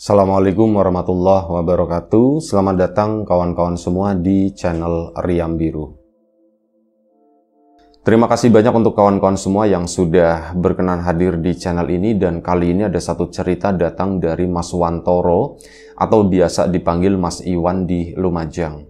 Assalamualaikum warahmatullahi wabarakatuh. Selamat datang kawan-kawan semua di channel Riam Biru. Terima kasih banyak untuk kawan-kawan semua yang sudah berkenan hadir di channel ini. Dan kali ini ada satu cerita datang dari Mas Wantoro atau biasa dipanggil Mas Iwan di Lumajang.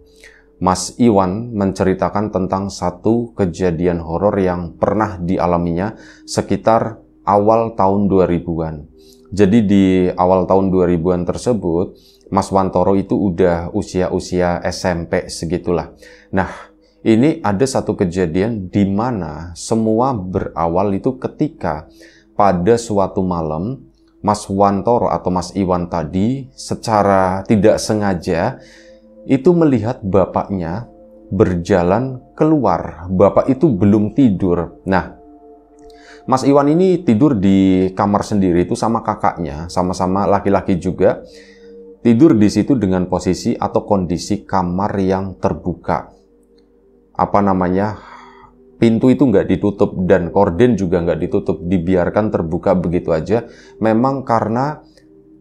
Mas Iwan menceritakan tentang satu kejadian horor yang pernah dialaminya sekitar awal tahun 2000-an. Jadi di awal tahun 2000-an tersebut, Mas Wantoro itu udah usia SMP segitulah. Nah, ini ada satu kejadian di mana semua berawal itu ketika pada suatu malam, Mas Wantoro atau Mas Iwan tadi secara tidak sengaja itu melihat bapaknya berjalan keluar. Bapak itu belum tidur. Nah, Mas Iwan ini tidur di kamar sendiri itu sama kakaknya, sama-sama laki-laki juga. Tidur di situ dengan posisi atau kondisi kamar yang terbuka. Pintu itu nggak ditutup dan korden juga nggak ditutup, dibiarkan terbuka begitu aja. Memang karena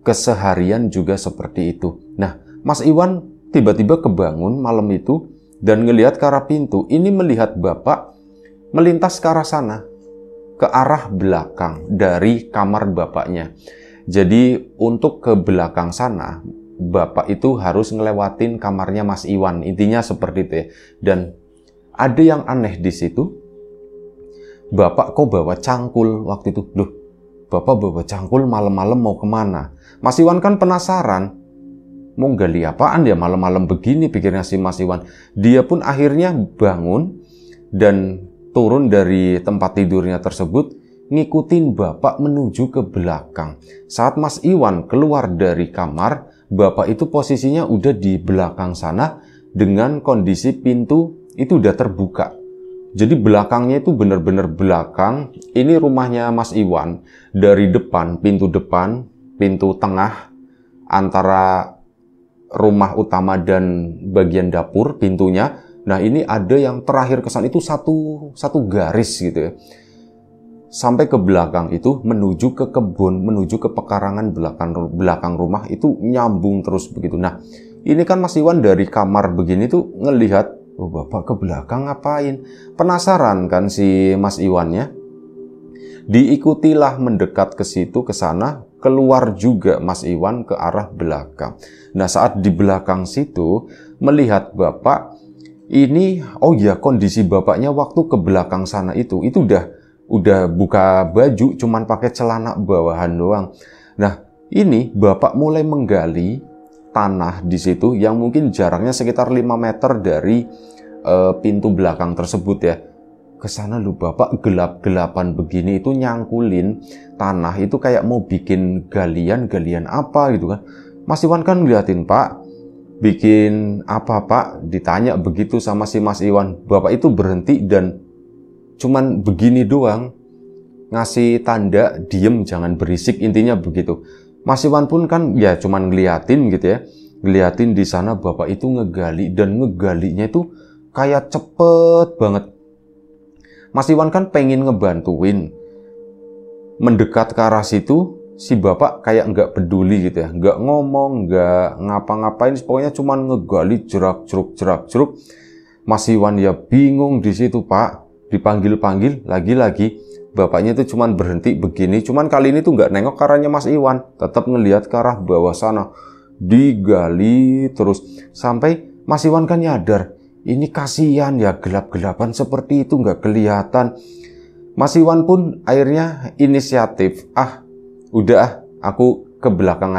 keseharian juga seperti itu. Nah, Mas Iwan tiba-tiba kebangun malam itu dan ngelihat ke arah pintu. Ini melihat bapak melintas ke arah sana, ke arah belakang dari kamar bapaknya. Jadi untuk ke belakang sana, bapak itu harus ngelewatin kamarnya Mas Iwan. Intinya seperti itu ya. Dan ada yang aneh di situ. Bapak kok bawa cangkul waktu itu? Loh, bapak bawa cangkul malam-malam mau kemana? Mas Iwan kan penasaran. Mau gali apaan ya malam-malam begini, pikirnya si Mas Iwan. Dia pun akhirnya bangun dan turun dari tempat tidurnya tersebut, ngikutin bapak menuju ke belakang. Saat Mas Iwan keluar dari kamar, bapak itu posisinya udah di belakang sana dengan kondisi pintu itu udah terbuka. Jadi belakangnya itu benar-benar belakang. Ini rumahnya Mas Iwan. Dari depan, pintu tengah antara rumah utama dan bagian dapur, pintunya. Nah, ini ada yang terakhir kesan itu satu garis gitu ya. Sampai ke belakang itu menuju ke kebun, menuju ke pekarangan belakang rumah itu nyambung terus begitu. Nah, ini kan Mas Iwan dari kamar begini tuh ngelihat, oh bapak ke belakang ngapain? Penasaran kan si Mas Iwannya? Diikutilah mendekat ke situ, ke sana, keluar juga Mas Iwan ke arah belakang. Nah, saat di belakang situ melihat bapak ini, oh ya, kondisi bapaknya waktu ke belakang sana itu udah buka baju, cuman pakai celana bawahan doang. Nah, ini bapak mulai menggali tanah di situ yang mungkin jaraknya sekitar 5 meter dari pintu belakang tersebut ya. Kesana lu bapak gelap-gelapan begini itu nyangkulin tanah itu kayak mau bikin galian apa gitu kan. Mas Iwan kan ngeliatin, Pak, bikin apa Pak? Ditanya begitu sama si Mas Iwan. Bapak itu berhenti dan cuman begini doang, ngasih tanda diem jangan berisik, intinya begitu. Mas Iwan pun kan ya cuman ngeliatin gitu ya. Ngeliatin di sana bapak itu ngegali dan ngegalinya itu kayak cepet banget. Mas Iwan kan pengen ngebantuin. Mendekat ke arah situ, si bapak kayak nggak peduli gitu ya, nggak ngomong, nggak ngapa-ngapain, pokoknya cuma ngegali jerak-jeruk. Mas Iwan ya bingung di situ, Pak. Dipanggil-panggil lagi-lagi, bapaknya itu cuma berhenti begini, cuman kali ini tuh nggak nengok ke arahnya Mas Iwan, tetap ngelihat ke arah bawah sana, digali terus sampai Mas Iwan kan nyadar, ini kasihan ya gelap-gelapan seperti itu nggak kelihatan. Mas Iwan pun akhirnya inisiatif, aku ke belakang,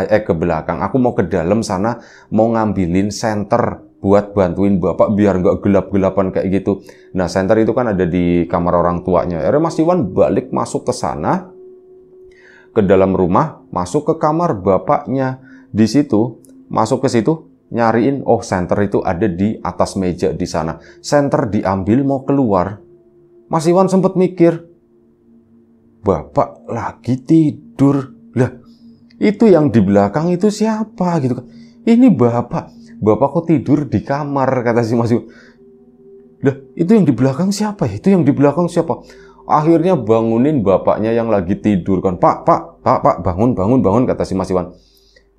aku mau ke dalam sana, mau ngambilin senter buat bantuin bapak biar nggak gelap-gelapan kayak gitu. Nah, senter itu kan ada di kamar orang tuanya. Akhirnya Mas Iwan balik masuk ke sana, ke dalam rumah, masuk ke kamar bapaknya. Di situ, masuk ke situ, nyariin, oh senter itu ada di atas meja di sana. Senter diambil mau keluar. Mas Iwan sempat mikir, bapak lagi tidur. Lah, itu yang di belakang itu siapa gitu kan? Ini bapak kok tidur di kamar, kata si Mas Iwan. Lah, itu yang di belakang siapa ya? Itu yang di belakang siapa? Akhirnya bangunin bapaknya yang lagi tidur kan. Pak, bangun, kata si Mas Iwan.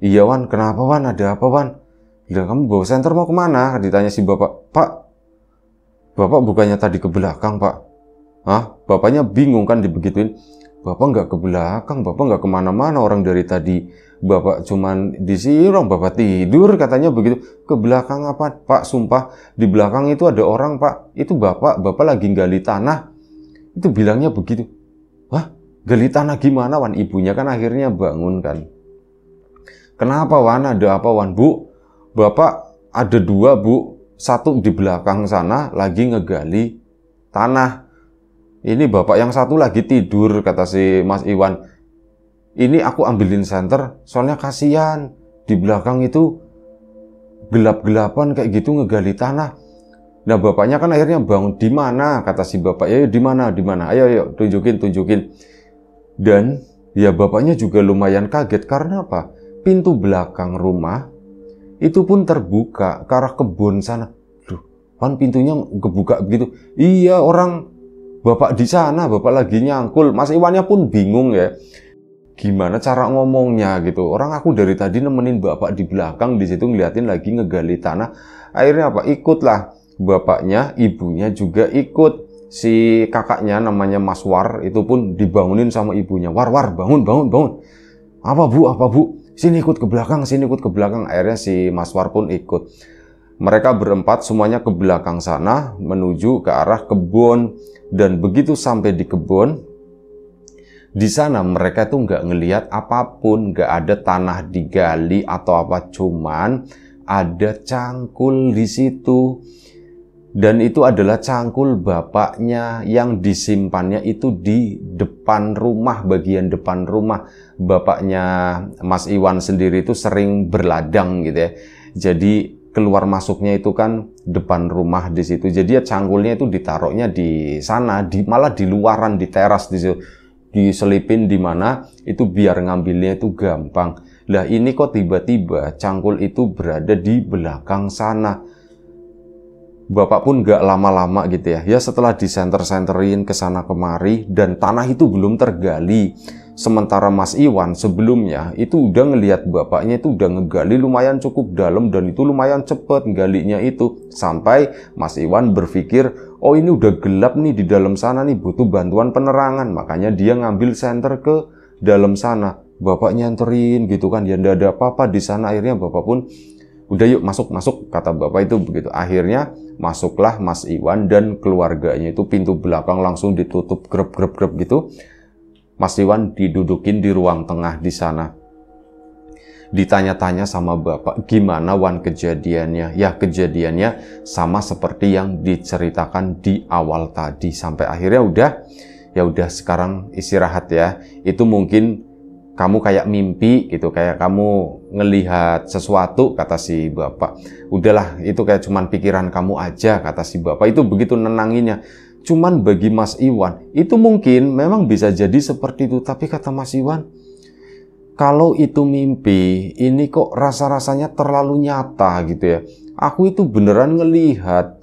Iya Wan, kenapa Wan? Ada apa Wan? Bilang, kamu bawa senter mau kemana? Ditanya si bapak. Pak, bapak bukannya tadi ke belakang Pak? Hah? Bapaknya bingung kan dibegituin. Bapak nggak ke belakang, bapak nggak kemana-mana. Orang dari tadi bapak cuman di sini, bapak tidur katanya begitu. Ke belakang apa? Pak, sumpah di belakang itu ada orang Pak. Itu bapak lagi gali tanah. Itu bilangnya begitu. Wah, gali tanah gimana Wan? Ibunya kan akhirnya bangun kan. Kenapa Wan? Ada apa Wan? Bu, bapak ada dua Bu. Satu di belakang sana lagi ngegali tanah. Ini bapak yang satu lagi tidur, kata si Mas Iwan. Ini aku ambilin senter, soalnya kasihan. Di belakang itu gelap-gelapan kayak gitu ngegali tanah. Nah bapaknya kan akhirnya bangun. Di mana? Kata si bapak. Ya di mana? Di mana? Ayo tunjukin. Dan ya bapaknya juga lumayan kaget karena apa? Pintu belakang rumah itu pun terbuka ke arah kebun sana. Duh, kan pintunya kebuka begitu. Iya, orang bapak di sana, bapak lagi nyangkul. Mas Iwannya pun bingung ya. Gimana cara ngomongnya gitu. Orang aku dari tadi nemenin bapak di belakang, di situ ngeliatin lagi ngegali tanah. Akhirnya apa? Ikutlah bapaknya, ibunya juga ikut. Si kakaknya namanya Mas War itu pun dibangunin sama ibunya. War, bangun. Apa bu? Sini ikut ke belakang. Akhirnya si Mas War pun ikut. Mereka berempat semuanya ke belakang sana menuju ke arah kebun. Dan begitu sampai di kebun, di sana mereka tuh nggak ngelihat apapun, nggak ada tanah digali atau apa, cuman ada cangkul di situ. Dan itu adalah cangkul bapaknya yang disimpannya itu di depan rumah, bagian depan rumah. Bapaknya Mas Iwan sendiri itu sering berladang gitu ya. Jadi keluar masuknya itu kan depan rumah di situ. Jadi ya cangkulnya itu ditaruhnya di sana, malah di luaran, di teras di situ. Diselipin di mana itu biar ngambilnya itu gampang. Lah ini kok tiba-tiba cangkul itu berada di belakang sana. Bapak pun gak lama-lama gitu ya. Ya setelah disenter-senterin ke sana kemari dan tanah itu belum tergali. Sementara Mas Iwan sebelumnya itu udah ngelihat bapaknya itu udah ngegali lumayan cukup dalam dan itu lumayan cepet ngalinya itu. Sampai Mas Iwan berpikir, oh ini udah gelap nih di dalam sana nih, butuh bantuan penerangan. Makanya dia ngambil senter ke dalam sana. Bapak nyanterin gitu kan, ya nggak ada apa-apa di sana. Akhirnya bapak pun udah yuk masuk, kata bapak itu begitu. Akhirnya masuklah Mas Iwan dan keluarganya itu, pintu belakang langsung ditutup grep gitu. Mas Iwan didudukin di ruang tengah di sana. Ditanya-tanya sama bapak, gimana Wan kejadiannya? Ya kejadiannya sama seperti yang diceritakan di awal tadi. Sampai akhirnya udah sekarang istirahat ya. Itu mungkin kamu kayak mimpi gitu, kayak kamu ngelihat sesuatu, kata si bapak. Udahlah, itu kayak cuman pikiran kamu aja, kata si bapak. Itu begitu nenanginnya. Cuman bagi Mas Iwan, itu mungkin memang bisa jadi seperti itu. Tapi kata Mas Iwan, kalau itu mimpi, ini kok rasa-rasanya terlalu nyata gitu ya. Aku itu beneran ngelihat,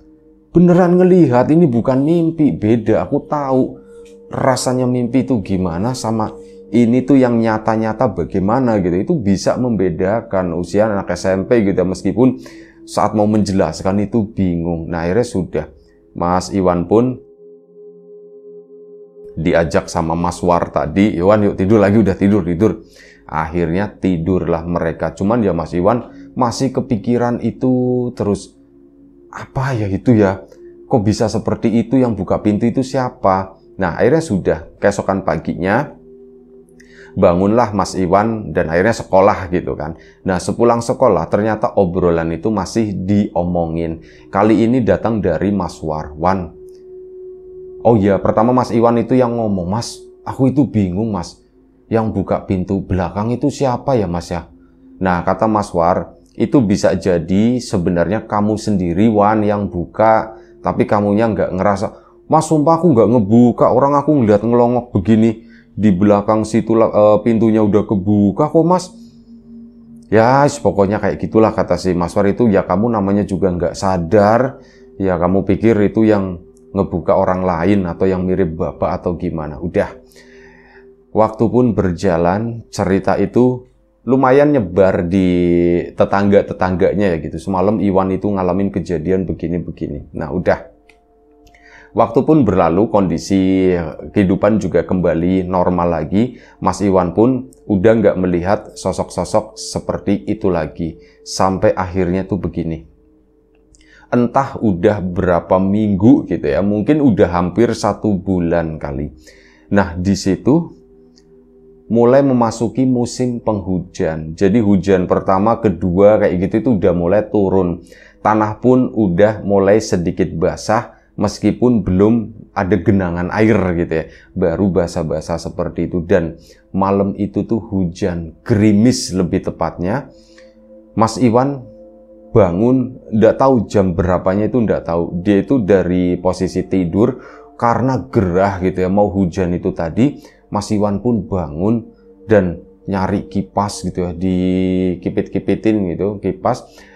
ini bukan mimpi, beda. Aku tahu rasanya mimpi itu gimana sama ini tuh yang nyata-nyata bagaimana gitu. Itu bisa membedakan usia anak SMP gitu, meskipun saat mau menjelaskan itu bingung. Nah akhirnya sudah, Mas Iwan pun diajak sama Mas War tadi, Iwan yuk tidur lagi, udah tidur. Akhirnya tidurlah mereka. Cuman ya Mas Iwan masih kepikiran itu terus. Apa ya itu ya? Kok bisa seperti itu, yang buka pintu itu siapa? Nah akhirnya sudah, keesokan paginya bangunlah Mas Iwan dan akhirnya sekolah gitu kan. Nah sepulang sekolah ternyata obrolan itu masih diomongin. Kali ini datang dari Mas War. Wan, oh iya, pertama Mas Iwan itu yang ngomong, Mas, aku itu bingung Mas, yang buka pintu belakang itu siapa ya Mas ya? Nah kata Mas War, itu bisa jadi sebenarnya kamu sendiri Wan yang buka, tapi kamunya nggak ngerasa. Mas sumpah aku nggak ngebuka, orang aku ngeliat ngelongok begini di belakang situ, pintunya udah kebuka kok Mas. Ya pokoknya kayak gitulah, kata si Mas War itu. Ya kamu namanya juga nggak sadar, ya kamu pikir itu yang ngebuka orang lain atau yang mirip bapak atau gimana. Udah, waktu pun berjalan, cerita itu lumayan nyebar di tetangga-tetangganya ya gitu. Semalam Iwan itu ngalamin kejadian begini-begini. Nah udah. Waktu pun berlalu, kondisi kehidupan juga kembali normal lagi. Mas Iwan pun udah nggak melihat sosok-sosok seperti itu lagi. Sampai akhirnya tuh begini. Entah udah berapa minggu gitu ya, mungkin udah hampir 1 bulan kali. Nah di situ mulai memasuki musim penghujan. Jadi hujan pertama, kedua kayak gitu itu udah mulai turun. Tanah pun udah mulai sedikit basah. Meskipun belum ada genangan air gitu ya, baru basah-basah seperti itu. Dan malam itu tuh hujan, gerimis lebih tepatnya. Mas Iwan bangun, nggak tahu jam berapanya itu, nggak tahu. Dia itu dari posisi tidur karena gerah gitu ya, mau hujan itu tadi. Mas Iwan pun bangun dan nyari kipas gitu ya, dikipit-kipitin gitu kipas.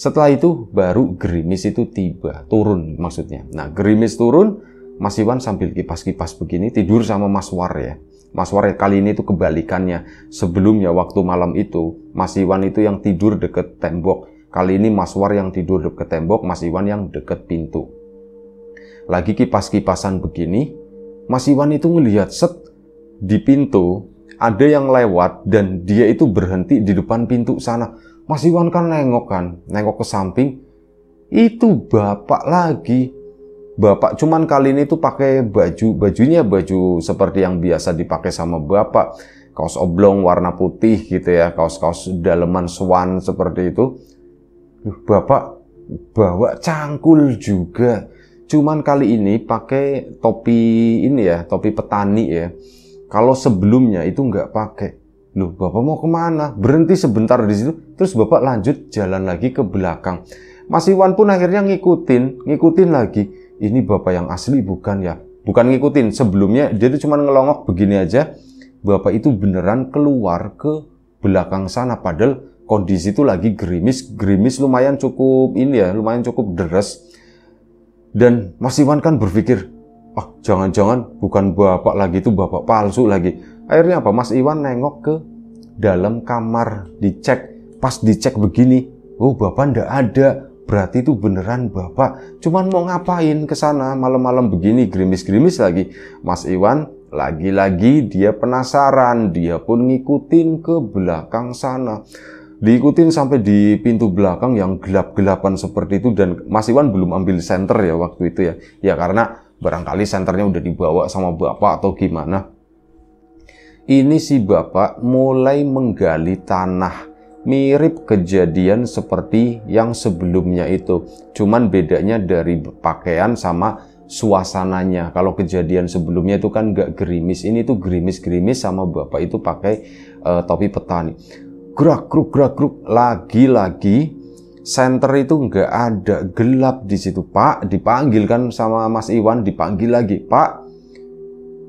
Setelah itu baru gerimis itu tiba, turun maksudnya. Nah gerimis turun, Mas Iwan sambil kipas-kipas begini tidur sama Mas War ya. Mas War ya, kali ini tuh kebalikannya. Sebelumnya waktu malam itu, Mas Iwan itu yang tidur deket tembok. Kali ini Mas War yang tidur deket tembok, Mas Iwan yang deket pintu. Lagi kipas-kipasan begini, Mas Iwan itu ngelihat set di pintu, ada yang lewat dan dia itu berhenti di depan pintu sana. Mas Iwan kan nengok ke samping, itu bapak lagi. Bapak cuman kali ini tuh pakai bajunya baju seperti yang biasa dipakai sama bapak. Kaos oblong warna putih gitu ya, kaos-kaos daleman swan seperti itu. Bapak bawa cangkul juga. Cuman kali ini pakai topi ini ya, topi petani ya. Kalau sebelumnya itu nggak pakai. Loh, bapak mau kemana? Berhenti sebentar di situ, terus bapak lanjut jalan lagi ke belakang. Mas Iwan pun akhirnya ngikutin lagi. Ini bapak yang asli bukan ya? Bukan ngikutin, sebelumnya dia tuh cuma ngelongok begini aja. Bapak itu beneran keluar ke belakang sana, padahal kondisi itu lagi gerimis lumayan cukup ini ya, lumayan cukup deres. Dan Mas Iwan kan berpikir, jangan-jangan bukan bapak lagi, itu bapak palsu lagi. Akhirnya apa? Mas Iwan nengok ke dalam kamar, dicek. Pas dicek begini, oh bapak ndak ada. Berarti itu beneran bapak. Cuman mau ngapain ke sana malam-malam begini, gerimis-gerimis lagi. Mas Iwan lagi-lagi dia penasaran, dia pun ngikutin ke belakang sana. Diikutin sampai di pintu belakang yang gelap-gelapan seperti itu. Dan Mas Iwan belum ambil senter ya waktu itu ya. Ya karena barangkali senternya udah dibawa sama bapak atau gimana. Ini si bapak mulai menggali tanah. Mirip kejadian seperti yang sebelumnya itu. Cuman bedanya dari pakaian sama suasananya. Kalau kejadian sebelumnya itu kan nggak gerimis. Ini tuh gerimis-gerimis sama bapak itu pakai topi petani. Gerak-geruk, lagi-lagi senter itu nggak ada, gelap di situ. Pak, dipanggil kan sama Mas Iwan, dipanggil lagi, Pak.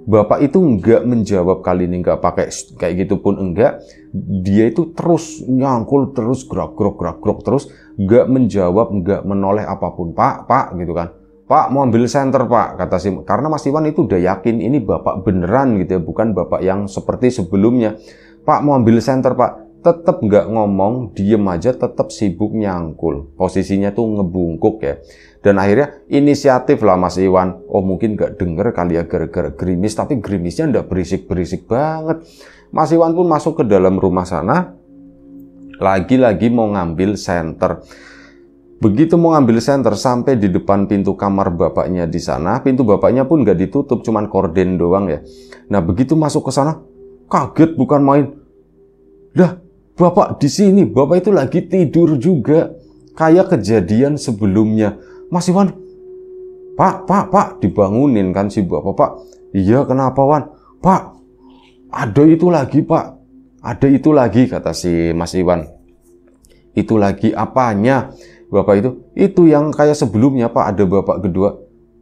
Bapak itu nggak menjawab kali ini, nggak pakai kayak gitu pun enggak. Dia itu terus nyangkul, terus gerak-geruk terus, nggak menjawab, nggak menoleh apapun. Pak gitu kan. Pak mau ambil senter Pak, kata si. Karena Mas Iwan itu udah yakin ini bapak beneran gitu ya, bukan bapak yang seperti sebelumnya. Pak mau ambil senter Pak. Tetap nggak ngomong, diem aja, tetap sibuk nyangkul. Posisinya tuh ngebungkuk ya. Dan akhirnya inisiatif lah Mas Iwan. Oh mungkin nggak denger kali ya gara-gara gerimis, tapi gerimisnya nggak berisik-berisik banget. Mas Iwan pun masuk ke dalam rumah sana. Lagi-lagi mau ngambil senter. Begitu mau ngambil senter, sampai di depan pintu kamar bapaknya di sana. Pintu bapaknya pun nggak ditutup, cuman korden doang ya. Nah begitu masuk ke sana, kaget bukan main. Dah, bapak di sini, bapak itu lagi tidur juga, kayak kejadian sebelumnya. Mas Iwan, Pak, dibangunin kan si bapak. Pak, iya kenapa Wan? Pak, ada itu lagi Pak, ada itu lagi, kata si Mas Iwan. Itu lagi apanya? Bapak itu yang kayak sebelumnya Pak, ada bapak kedua.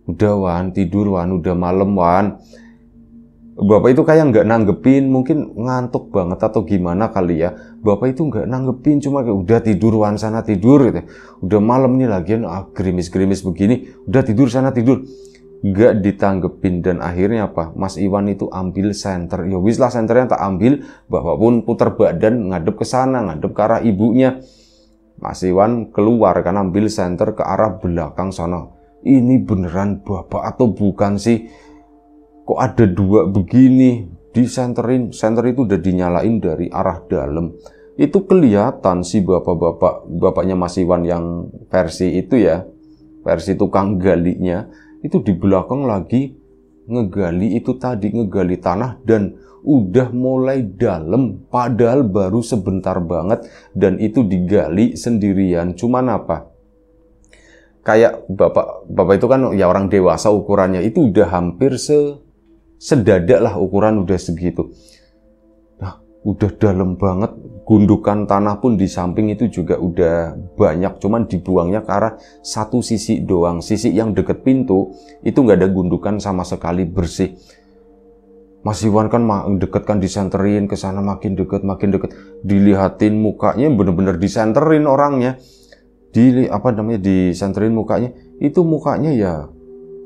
Udah Wan, tidur Wan, udah malam Wan. Bapak itu kayak nggak nanggepin, mungkin ngantuk banget atau gimana kali ya. Bapak itu nggak nanggepin, cuma kayak udah tidur Wan, sana tidur gitu. Udah malam nih lagian gerimis-gerimis begini, udah tidur sana tidur. gak ditanggepin, dan akhirnya apa? Mas Iwan itu ambil senter. Ya wis lah, senternya tak ambil, bapak pun putar badan ngadep ke sana, ngadep ke arah ibunya. Mas Iwan keluar kan, ambil senter ke arah belakang sana. Ini beneran bapak atau bukan sih? Kok ada dua begini? Disenterin, senter itu udah dinyalain dari arah dalam. Itu kelihatan si bapaknya Mas Iwan yang versi itu ya, versi tukang galinya, itu di belakang lagi ngegali itu tadi, ngegali tanah dan udah mulai dalam, padahal baru sebentar banget dan itu digali sendirian. Cuman apa? Kayak bapak itu kan ya orang dewasa, ukurannya itu udah hampir sedada lah, ukuran udah segitu. Nah, udah dalam banget, gundukan tanah pun di samping itu juga udah banyak, cuman dibuangnya ke arah satu sisi doang. Sisi yang deket pintu itu nggak ada gundukan sama sekali, bersih. Mas Iwan kan deket kan, disenterin ke sana, makin deket, dilihatin mukanya, bener-bener disenterin orangnya, disenterin mukanya, itu mukanya ya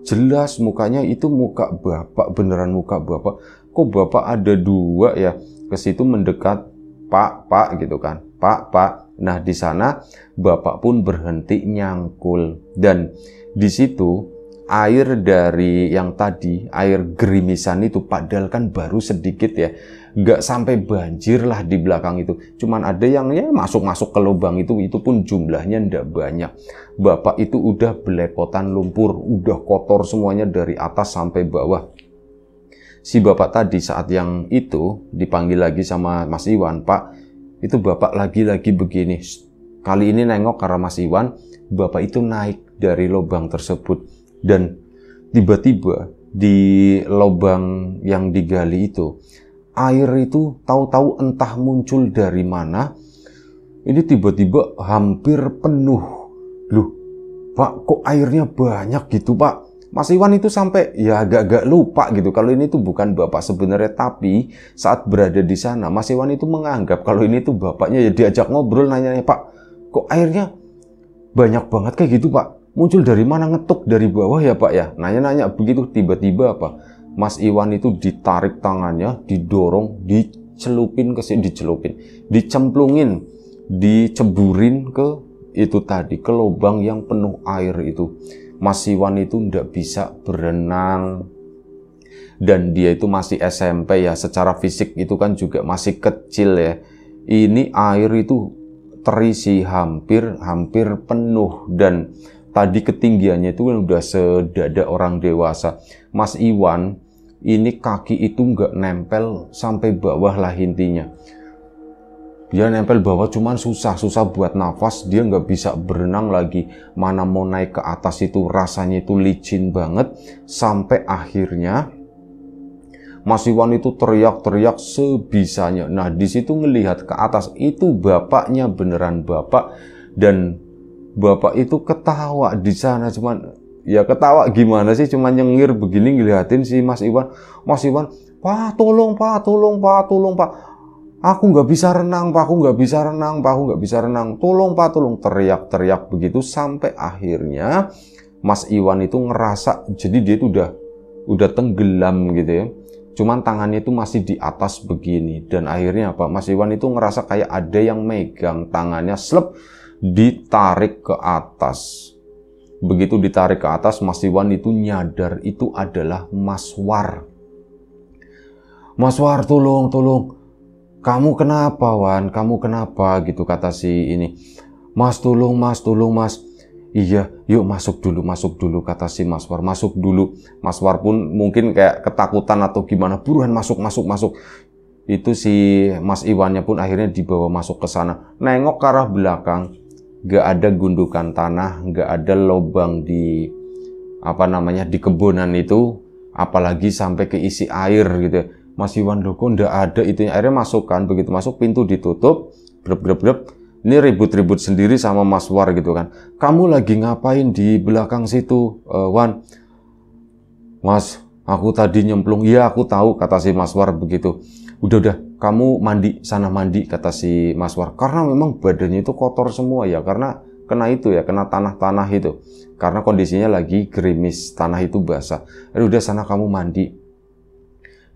jelas, mukanya itu muka bapak, beneran muka bapak. Kok bapak ada dua ya? Ke situ mendekat, Pak gitu kan, Pak. Nah di sana bapak pun berhenti nyangkul, dan di situ air dari yang tadi, air gerimisan itu, padahal kan baru sedikit ya, nggak sampai banjir lah di belakang itu, cuman ada yang ya masuk ke lubang itu pun jumlahnya ndak banyak. Bapak itu udah belepotan lumpur, udah kotor semuanya dari atas sampai bawah. Si bapak tadi saat yang itu dipanggil lagi sama Mas Iwan, Pak, itu bapak lagi-lagi begini. Kali ini nengok karena Mas Iwan, bapak itu naik dari lubang tersebut, dan tiba-tiba di lubang yang digali itu, air itu tahu-tahu entah muncul dari mana, ini tiba-tiba hampir penuh. Loh, Pak, kok airnya banyak gitu, Pak? Mas Iwan itu sampai ya agak-agak lupa gitu kalau ini tuh bukan bapak sebenarnya, tapi saat berada di sana Mas Iwan itu menganggap kalau ini tuh bapaknya. Ya diajak ngobrol, nanya, Pak, kok airnya banyak banget kayak gitu, Pak? Muncul dari mana? Ngetuk dari bawah ya, Pak ya? Nanya-nanya begitu, tiba-tiba apa? Mas Iwan itu ditarik tangannya, didorong, dicemplungin, diceburin ke itu tadi, ke lubang yang penuh air itu. Mas Iwan itu ndak bisa berenang, dan dia itu masih SMP ya, secara fisik itu kan juga masih kecil ya. Ini air itu terisi hampir penuh, dan tadi ketinggiannya itu kan udah sedada orang dewasa. Mas Iwan ini kaki itu nggak nempel sampai bawah lah intinya. Dia nempel bawah cuman susah buat nafas, dia nggak bisa berenang lagi. Mana mau naik ke atas itu rasanya itu licin banget. Sampai akhirnya Mas Iwan itu teriak-teriak sebisanya. Nah di situ ngelihat ke atas itu bapaknya, beneran bapak, dan bapak itu ketawa di sana. Cuman ya ketawa gimana sih, cuman nyengir begini ngeliatin si Mas Iwan. Mas Iwan, Pak tolong Pak. Aku nggak bisa renang, Pak. Tolong Pak, tolong. Teriak-teriak begitu sampai akhirnya Mas Iwan itu ngerasa, jadi dia itu udah tenggelam gitu ya. Cuman tangannya itu masih di atas begini, dan akhirnya apa? Mas Iwan itu ngerasa kayak ada yang megang tangannya, slep, ditarik ke atas. Begitu ditarik ke atas, Mas Iwan itu nyadar itu adalah Mas War. Mas War, tolong. Kamu kenapa, Wan? Kamu kenapa? Gitu kata si ini. Mas, tolong mas. Iya, yuk masuk dulu, kata si Mas War. Masuk dulu. Mas War pun mungkin kayak ketakutan atau gimana. Buruan masuk. Itu si Mas Iwannya pun akhirnya dibawa masuk ke sana. Nengok ke arah belakang, gak ada gundukan tanah, gak ada lubang di di kebonan itu, apalagi sampai keisi air gitu. Mas Iwan, loh kok ndak ada itu, akhirnya masuk kan. Begitu masuk pintu ditutup, grep. Ini ribut-ribut sendiri sama Mas War gitu kan. Kamu lagi ngapain di belakang situ, Wan? Mas, aku tadi nyemplung. Iya aku tahu, kata si Mas War begitu. Udah, kamu mandi, sana mandi, kata si Mas War. Karena memang badannya itu kotor semua ya, karena kena itu ya, kena tanah-tanah itu. Karena kondisinya lagi gerimis, tanah itu basah. Udah sana kamu mandi.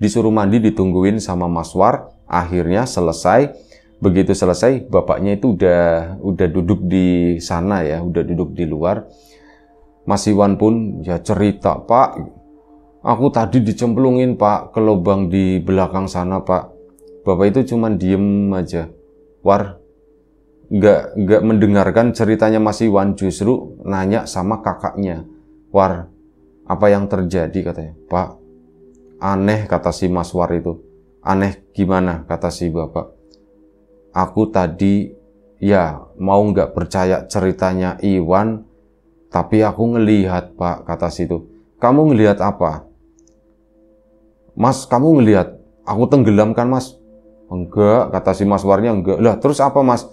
Disuruh mandi, ditungguin sama Mas War. Akhirnya selesai. Begitu selesai, bapaknya itu udah duduk di sana ya, udah duduk di luar. Mas Iwan pun ya cerita, Pak, aku tadi dicemplungin Pak ke lubang di belakang sana Pak. Bapak itu cuman diem aja. War nggak mendengarkan ceritanya Mas Iwan, justru nanya sama kakaknya. War, apa yang terjadi katanya? Pak, aneh kata si Mas War itu. Aneh gimana kata si bapak? Aku tadi ya mau nggak percaya ceritanya Iwan, tapi aku ngelihat Pak kata situ. Kamu ngelihat apa? Mas, kamu ngelihat aku tenggelam kan Mas? Enggak, kata si Mas Warnya enggak. Lah terus apa Mas?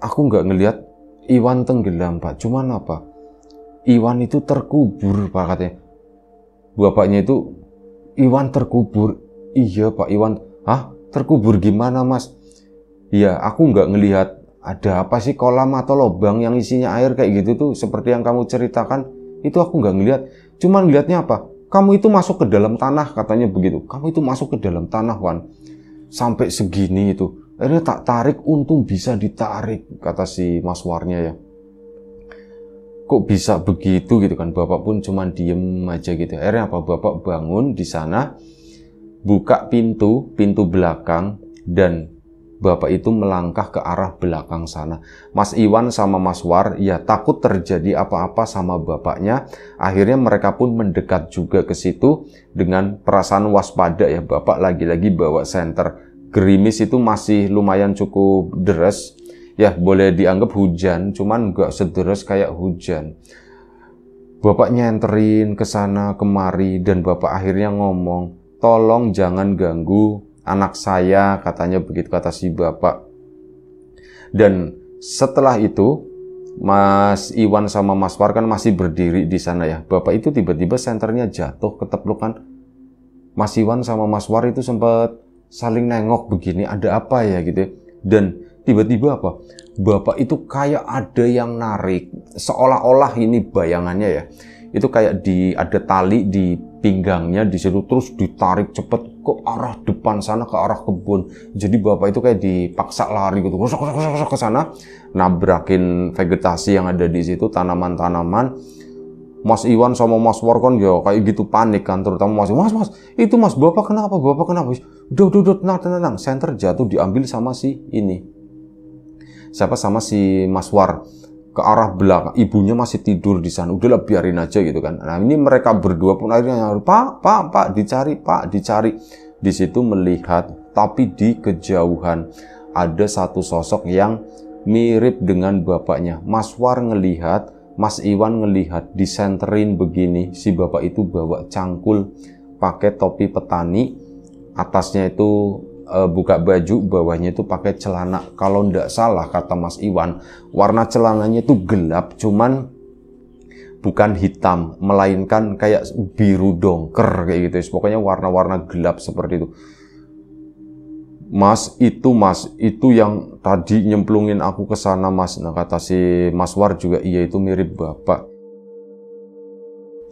Aku nggak ngelihat Iwan tenggelam Pak. Cuman apa? Iwan itu terkubur Pak katanya. Bapaknya itu, Iwan terkubur. Iya Pak, Iwan. Hah? Terkubur gimana Mas? Iya, aku nggak ngelihat ada apa sih kolam atau lubang yang isinya air kayak gitu tuh seperti yang kamu ceritakan. Itu aku nggak ngelihat. Cuman ngelihatnya apa? Kamu itu masuk ke dalam tanah katanya begitu. Kamu itu masuk ke dalam tanah Wan. Sampai segini itu. Akhirnya tak tarik, untung bisa ditarik, kata si Mas Warnya ya. Kok bisa begitu gitu kan, bapak pun cuman diem aja gitu. Akhirnya apa, bapak bangun di sana, buka pintu belakang, dan bapak itu melangkah ke arah belakang sana. Mas Iwan sama Mas War ya takut terjadi apa-apa sama bapaknya. Akhirnya mereka pun mendekat juga ke situ dengan perasaan waspada ya. Bapak lagi-lagi bawa senter. Gerimis itu masih lumayan cukup deras. Ya boleh dianggap hujan, cuman nggak sederas kayak hujan. Bapak nyenterin ke sana kemari dan bapak akhirnya ngomong, tolong jangan ganggu anak saya, katanya begitu kata si bapak. Dan setelah itu Mas Iwan sama Mas War kan masih berdiri di sana ya. Bapak itu tiba-tiba senternya jatuh keteplukan. Mas Iwan sama Mas War itu sempat saling nengok begini, ada apa ya gitu. Dan tiba-tiba apa? Bapak itu kayak ada yang narik, seolah-olah ini bayangannya ya. Itu kayak ada tali di pinggangnya di situ, terus ditarik cepet ke arah depan sana, ke arah kebun. Jadi bapak itu kayak dipaksa lari gitu, ke sana, nabrakin vegetasi yang ada di situ, tanaman-tanaman. Mas Iwan sama Mas War kan ya kayak gitu panik kan, terutama Mas, itu Mas, bapak kenapa? Udah, tenang, senter jatuh diambil sama si ini. Siapa? Sama si Mas War. Ke arah belakang, ibunya masih tidur di sana. Udahlah biarin aja gitu kan. Nah ini mereka berdua pun akhirnya Pak, dicari. Di situ melihat, tapi di kejauhan ada satu sosok yang mirip dengan bapaknya. Mas War ngelihat, Mas Iwan ngelihat, disenterin begini. Si bapak itu bawa cangkul, pakai topi petani, atasnya itu buka baju, bawahnya itu pakai celana. Kalau ndak salah kata Mas Iwan, warna celananya itu gelap, cuman bukan hitam, melainkan kayak biru dongker kayak gitu. Pokoknya warna-warna gelap seperti itu. Mas, itu yang tadi nyemplungin aku ke sana Mas. Nah kata si Mas War juga, iya itu mirip bapak.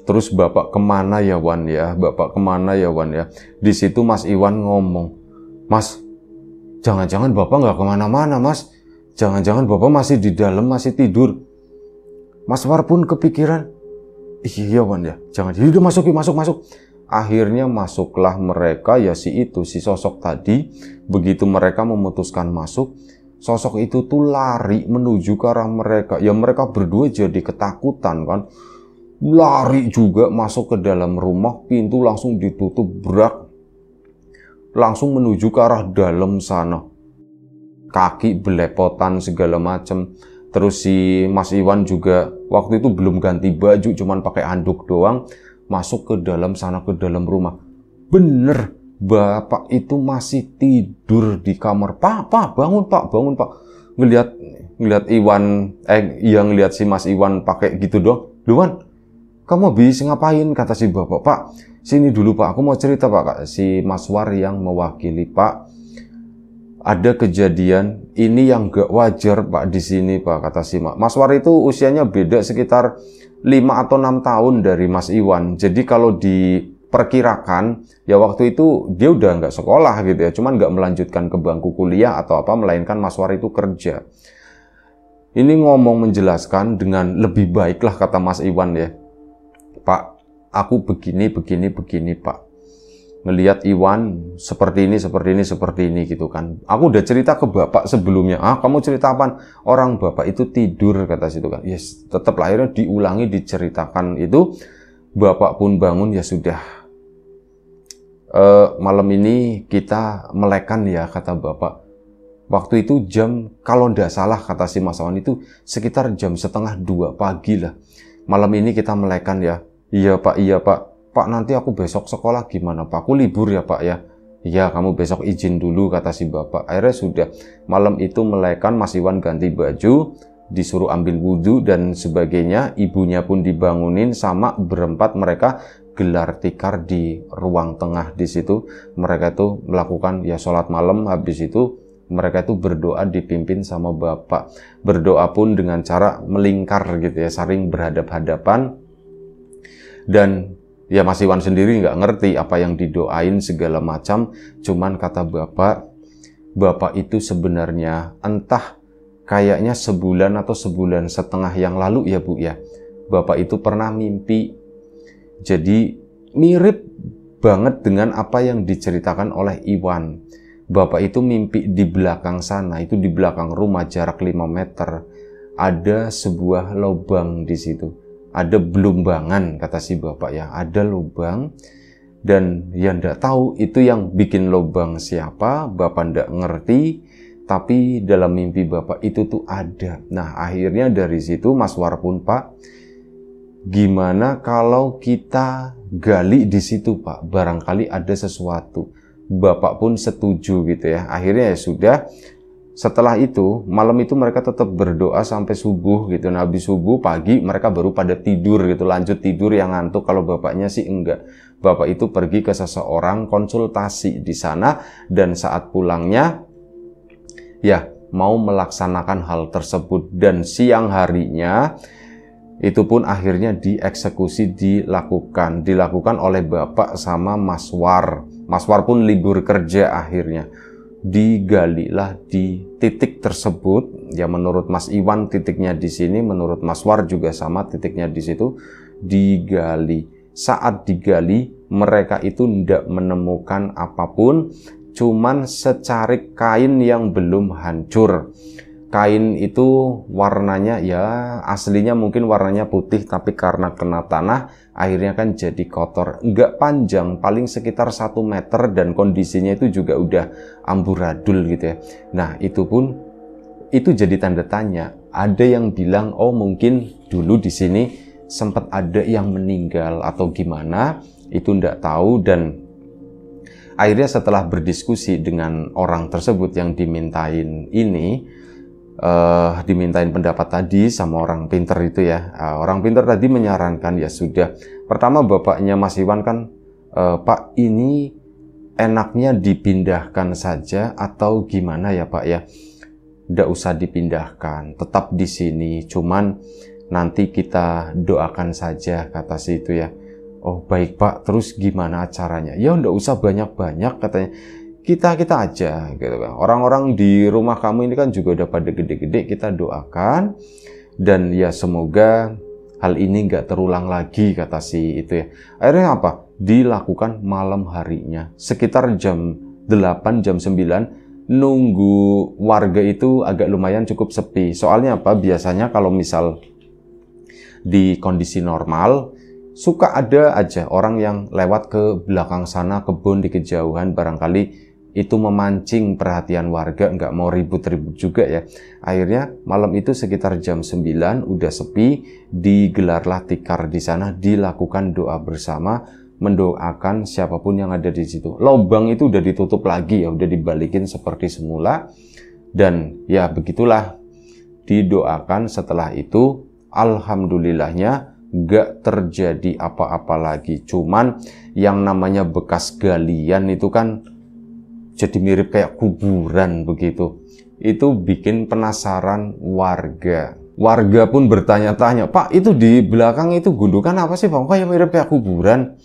Terus bapak kemana ya Wan ya? Di situ Mas Iwan ngomong, Mas, jangan-jangan bapak nggak kemana-mana Mas. Jangan-jangan bapak masih di dalam, masih tidur. Mas War pun kepikiran, iya Wan ya, jangan. Udah masuk. Akhirnya masuklah mereka ya, si sosok tadi. Begitu mereka memutuskan masuk, sosok itu tuh lari menuju ke arah mereka. Ya mereka berdua jadi ketakutan kan. Lari juga masuk ke dalam rumah, pintu langsung ditutup brak. Langsung menuju ke arah dalam sana. Kaki belepotan segala macam. Terus si Mas Iwan juga waktu itu belum ganti baju, cuman pakai handuk doang. Masuk ke dalam sana, ke dalam rumah. Bener, bapak itu masih tidur di kamar. Pak, bangun pak. Ngelihat Iwan, ngelihat si Mas Iwan pakai gitu dong. Luan, kamu habis ngapain? Kata si bapak. Pak, sini dulu pak, aku mau cerita pak. Si Mas War yang mewakili, Pak. ada kejadian ini yang gak wajar Pak di sini Pak, kata si Mas War itu usianya beda sekitar 5 atau 6 tahun dari Mas Iwan. Jadi kalau diperkirakan ya waktu itu dia udah nggak sekolah gitu ya, cuman nggak melanjutkan ke bangku kuliah atau apa, melainkan Mas War itu kerja. Ini ngomong menjelaskan dengan lebih baik lah kata Mas Iwan ya. Pak, aku begini Pak. Ngelihat Iwan seperti ini gitu kan. Aku udah cerita ke Bapak sebelumnya. Kamu cerita apaan? Orang Bapak itu tidur kata situ kan. Yes, tetap akhirnya diulangi, diceritakan itu. Bapak pun bangun, ya sudah. Malam ini kita melekan ya kata Bapak. Waktu itu jam, kalau ndak salah kata si Mas Iwan itu sekitar jam 1:30 pagi lah. Malam ini kita melekan ya. Iya Pak. Pak, nanti aku besok sekolah gimana Pak? Aku libur ya Pak ya? Iya, kamu besok izin dulu kata si Bapak. Akhirnya sudah, malam itu melekan, Mas Iwan ganti baju, disuruh ambil wudhu dan sebagainya. Ibunya pun dibangunin, sama berempat mereka gelar tikar di ruang tengah di situ. Mereka itu melakukan ya sholat malam, habis itu mereka itu berdoa dipimpin sama Bapak. Berdoa pun dengan cara melingkar gitu ya, saling berhadap-hadapan. Dan ya Mas Iwan sendiri nggak ngerti apa yang didoain segala macam, cuman kata Bapak itu sebenarnya entah kayaknya sebulan atau sebulan setengah yang lalu ya Bu ya, Bapak itu pernah mimpi. Jadi mirip banget dengan apa yang diceritakan oleh Iwan. Bapak itu mimpi di belakang sana, itu di belakang rumah jarak 5 meter, ada sebuah lubang di situ. Ada belumbangan kata si Bapak ya, ada lubang dan yang ndak tahu itu yang bikin lubang siapa, Bapak ndak ngerti, tapi dalam mimpi Bapak itu tuh ada. Nah akhirnya dari situ Mas War pun, Pak, gimana kalau kita gali di situ Pak, barangkali ada sesuatu. Bapak pun setuju gitu ya. Akhirnya ya sudah. Setelah itu, malam itu mereka tetap berdoa sampai subuh gitu. Nah, habis subuh pagi mereka baru pada tidur gitu, lanjut tidur yang ngantuk. Kalau bapaknya sih enggak. Bapak itu pergi ke seseorang konsultasi di sana dan saat pulangnya ya mau melaksanakan hal tersebut dan siang harinya itu pun akhirnya dieksekusi dilakukan oleh Bapak sama Mas War. Mas War pun libur kerja akhirnya. Digalilah di titik tersebut ya, menurut Mas Iwan titiknya di sini, menurut Mas War juga sama titiknya di situ, digali. Saat digali mereka itu tidak menemukan apapun, cuman secarik kain yang belum hancur. Kain itu warnanya ya aslinya mungkin warnanya putih, tapi karena kena tanah akhirnya kan jadi kotor. Enggak panjang, paling sekitar 1 meter dan kondisinya itu juga udah amburadul gitu ya. Nah itu pun itu jadi tanda tanya. Ada yang bilang oh mungkin dulu di sini sempat ada yang meninggal atau gimana, itu enggak tahu. Dan akhirnya setelah berdiskusi dengan orang tersebut yang dimintain dimintain pendapat tadi sama orang pinter itu ya. Orang pinter tadi menyarankan ya sudah. Pertama bapaknya Mas Iwan kan, Pak ini enaknya dipindahkan saja atau gimana ya Pak ya? Nggak usah dipindahkan, tetap di sini. Cuman nanti kita doakan saja kata si itu ya. Oh baik Pak, terus gimana caranya? Ya nggak usah banyak-banyak katanya. Kita aja gitu kan. Orang-orang di rumah kamu ini kan juga udah pada gede-gede, kita doakan dan ya semoga hal ini nggak terulang lagi kata si itu ya. Akhirnya apa? Dilakukan malam harinya sekitar jam 8 jam 9, nunggu warga itu agak lumayan cukup sepi. Soalnya apa? Biasanya kalau misal di kondisi normal suka ada aja orang yang lewat ke belakang sana kebun di kejauhan, barangkali itu memancing perhatian warga, nggak mau ribut-ribut juga ya. Akhirnya malam itu sekitar jam 9 udah sepi, digelarlah tikar di sana, dilakukan doa bersama, mendoakan siapapun yang ada di situ. Lubang itu udah ditutup lagi ya, udah dibalikin seperti semula. Dan ya begitulah, didoakan. Setelah itu alhamdulillahnya nggak terjadi apa-apa lagi. Cuman yang namanya bekas galian itu kan jadi mirip kayak kuburan begitu. Itu bikin penasaran warga. Warga pun bertanya-tanya, Pak, itu di belakang itu gundukan apa sih, Bang? Kok yang mirip kayak kuburan?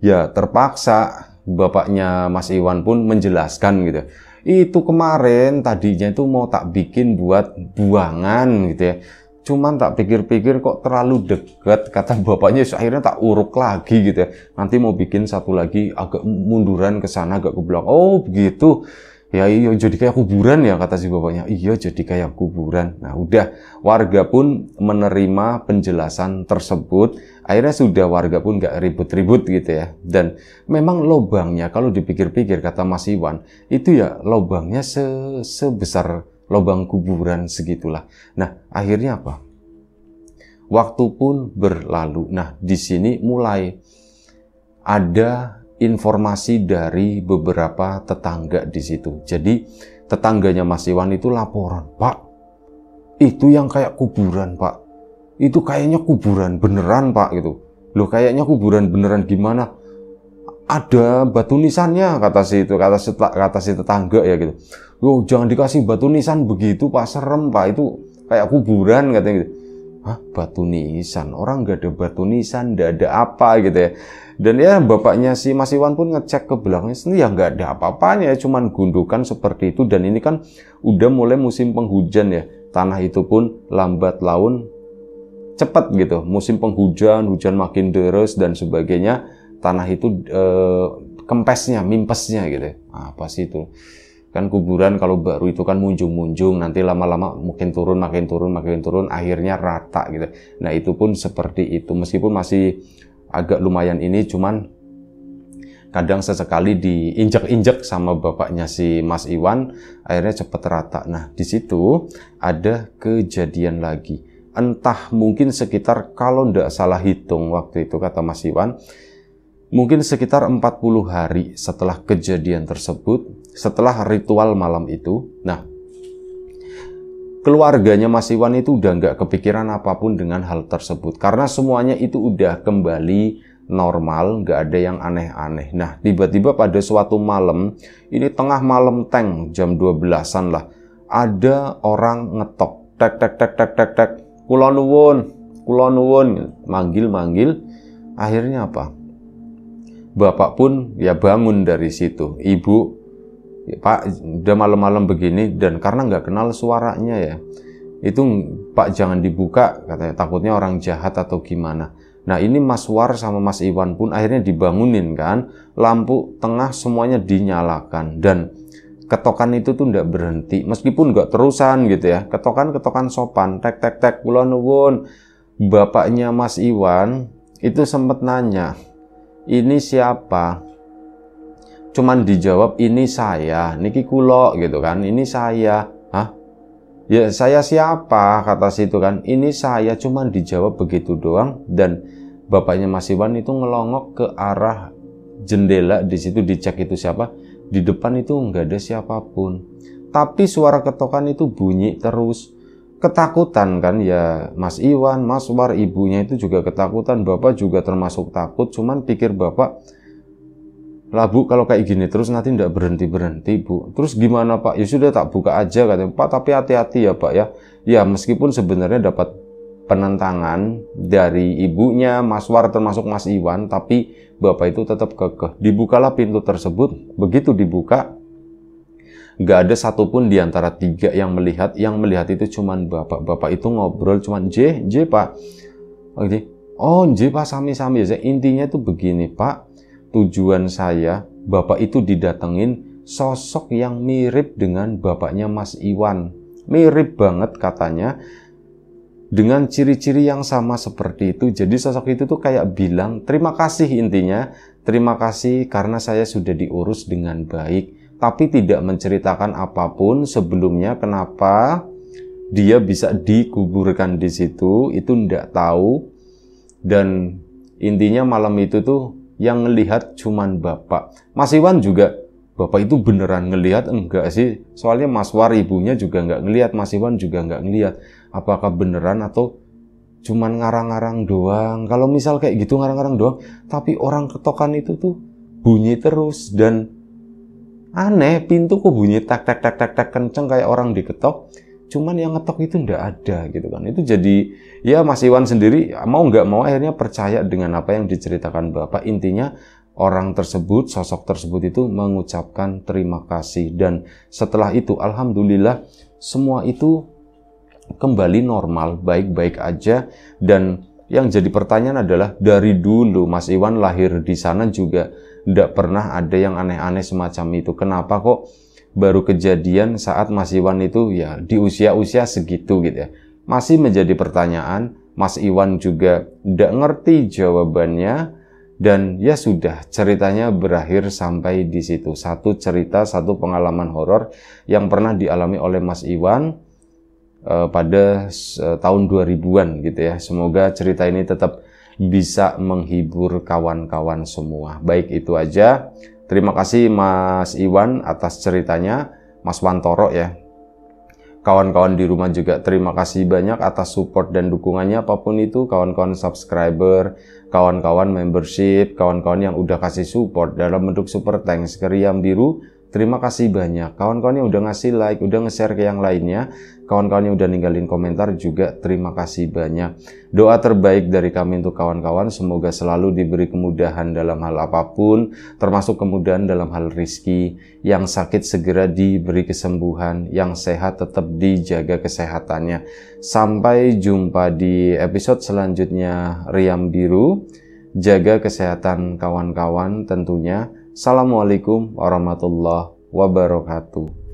Ya terpaksa bapaknya Mas Iwan pun menjelaskan gitu. Itu kemarin tadinya itu mau tak bikin buat buangan gitu ya. Cuman tak pikir-pikir kok terlalu dekat, kata bapaknya, akhirnya tak uruk lagi gitu ya. Nanti mau bikin satu lagi agak munduran ke sana, agak ke belakang. Oh begitu. Ya iya jadi kayak kuburan ya, kata si bapaknya. Iya jadi kayak kuburan. Nah udah, warga pun menerima penjelasan tersebut. Akhirnya sudah, warga pun gak ribut-ribut gitu ya. Dan memang lobangnya kalau dipikir-pikir, kata Mas Iwan, itu ya lobangnya sebesar lubang kuburan segitulah. Nah, akhirnya apa? Waktu pun berlalu. Nah, di sini mulai ada informasi dari beberapa tetangga di situ. Jadi, tetangganya Mas Iwan itu laporan, Pak, itu yang kayak kuburan, Pak. Itu kayaknya kuburan beneran, Pak, gitu. Loh, kayaknya kuburan beneran gimana? Ada batu nisannya, kata si tetangga ya gitu. Loh, jangan dikasih batu nisan begitu, Pak, serem, Pak, itu kayak kuburan, katanya gitu. Hah, batu nisan? Orang nggak ada batu nisan, nggak ada apa gitu ya. Dan ya bapaknya si Mas Iwan pun ngecek ke belakangnya, ya nggak ada apa-apanya, cuman gundukan seperti itu. Dan ini kan udah mulai musim penghujan ya, tanah itu pun lambat laun cepat gitu. Musim penghujan, hujan makin deras dan sebagainya, tanah itu kempesnya, mimpesnya gitu. Apa sih itu? Kan kuburan kalau baru itu kan munjung-munjung, nanti lama-lama makin turun, akhirnya rata gitu. Nah itu pun seperti itu, meskipun masih agak lumayan ini, cuman kadang sesekali diinjak-injak sama bapaknya si Mas Iwan, akhirnya cepet rata. Nah di situ ada kejadian lagi, entah mungkin sekitar, kalau ndak salah hitung waktu itu, kata Mas Iwan, mungkin sekitar 40 hari setelah kejadian tersebut, setelah ritual malam itu. Nah, keluarganya Mas Iwan itu udah nggak kepikiran apapun dengan hal tersebut. Karena semuanya itu udah kembali normal, nggak ada yang aneh-aneh. Nah, tiba-tiba pada suatu malam, ini tengah malam jam 12-an lah, ada orang ngetok, tek, kula nuwun, manggil, akhirnya apa? Bapak pun ya bangun dari situ. Ibu, ya, Pak, udah malam-malam begini, dan karena nggak kenal suaranya ya, itu Pak jangan dibuka, katanya, takutnya orang jahat atau gimana. Nah ini Mas War sama Mas Iwan pun akhirnya dibangunin kan, lampu tengah semuanya dinyalakan, dan ketokan itu tuh nggak berhenti, meskipun nggak terusan gitu ya, ketokan sopan, tek, kula nuwun. Bapaknya Mas Iwan itu sempat nanya, ini siapa? Cuman dijawab, ini saya, niki kulo gitu kan, ini saya. Hah? Ya saya siapa? Kata situ kan, ini saya, cuman dijawab begitu doang. Dan bapaknya Mas Iwan itu ngelongok ke arah jendela, di situ dicek itu siapa. Di depan itu nggak ada siapapun. Tapi suara ketokan itu bunyi terus. Ketakutan kan ya Mas Iwan, Mas War, ibunya itu juga ketakutan, bapak juga termasuk takut. Cuman pikir bapak, lah Bu, kalau kayak gini terus nanti nggak berhenti Bu. Terus gimana Pak? Ya sudah tak buka aja, katanya. Pak, tapi hati-hati ya Pak ya. Ya meskipun sebenarnya dapat penentangan dari ibunya Mas War termasuk Mas Iwan, tapi bapak itu tetap kekeh. Dibukalah pintu tersebut. Begitu dibuka, nggak ada satupun di antara tiga yang melihat. Yang melihat itu cuman bapak. Bapak itu ngobrol cuman, J Pak. Oh J Pak, sami-sami. Intinya tuh begini Pak, tujuan saya, bapak itu didatengin sosok yang mirip dengan bapaknya Mas Iwan. Mirip banget katanya, dengan ciri-ciri yang sama seperti itu. Jadi sosok itu tuh kayak bilang, terima kasih intinya. Terima kasih karena saya sudah diurus dengan baik. Tapi tidak menceritakan apapun sebelumnya, kenapa dia bisa dikuburkan di situ, itu ndak tahu. Dan intinya malam itu tuh yang ngelihat cuman bapak. Mas Iwan juga, bapak itu beneran ngelihat enggak sih? Soalnya Mas War ibunya juga nggak ngelihat, Mas Iwan juga nggak ngelihat. Apakah beneran atau cuman ngarang-ngarang doang? Kalau misal kayak gitu ngarang-ngarang doang, tapi orang ketokan itu tuh bunyi terus. Dan Aneh, pintu kok bunyi tek tek tek tek tek kenceng kayak orang diketok, cuman yang ngetok itu ndak ada gitu kan. Itu jadi ya Mas Iwan sendiri mau nggak mau akhirnya percaya dengan apa yang diceritakan Bapak. Intinya orang tersebut, sosok tersebut itu mengucapkan terima kasih, dan setelah itu alhamdulillah semua itu kembali normal, baik-baik aja. Dan yang jadi pertanyaan adalah, dari dulu Mas Iwan lahir di sana juga tidak pernah ada yang aneh-aneh semacam itu. Kenapa kok baru kejadian saat Mas Iwan itu ya di usia-usia segitu gitu ya? Masih menjadi pertanyaan. Mas Iwan juga tidak ngerti jawabannya. Dan ya sudah, ceritanya berakhir sampai di situ. Satu cerita, satu pengalaman horor yang pernah dialami oleh Mas Iwan pada tahun 2000-an gitu ya. Semoga cerita ini tetap bisa menghibur kawan-kawan semua. Baik, itu aja. Terima kasih Mas Iwan atas ceritanya, Mas Wantoro ya. Kawan-kawan di rumah juga terima kasih banyak atas support dan dukungannya, apapun itu, kawan-kawan subscriber, kawan-kawan membership, kawan-kawan yang udah kasih support dalam bentuk super thanks ke Riam Biru. Terima kasih banyak. Kawan-kawan yang udah ngasih like, udah nge-share ke yang lainnya, kawan-kawan yang udah ninggalin komentar juga terima kasih banyak. Doa terbaik dari kami untuk kawan-kawan, semoga selalu diberi kemudahan dalam hal apapun, termasuk kemudahan dalam hal rizki. Yang sakit segera diberi kesembuhan, yang sehat tetap dijaga kesehatannya. Sampai jumpa di episode selanjutnya Riam Biru. Jaga kesehatan kawan-kawan tentunya. Assalamualaikum warahmatullahi wabarakatuh.